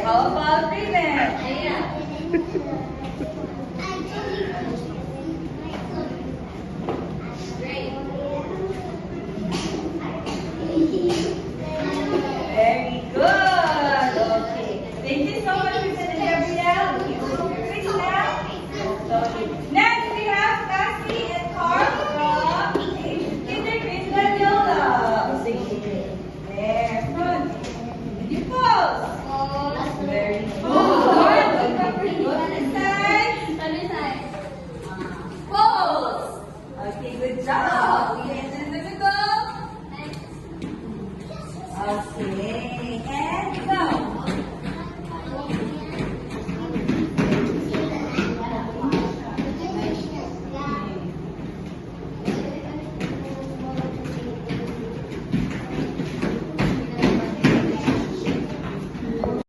How about Raven? Very good. Okay. Thank you so much, Mr. Gabrielle. Sit down. Okay. Next, we have Cassie and Carl from Kindergarten Yola. There, front. Did you pose? Very good. Other side. Pose. Okay, good job.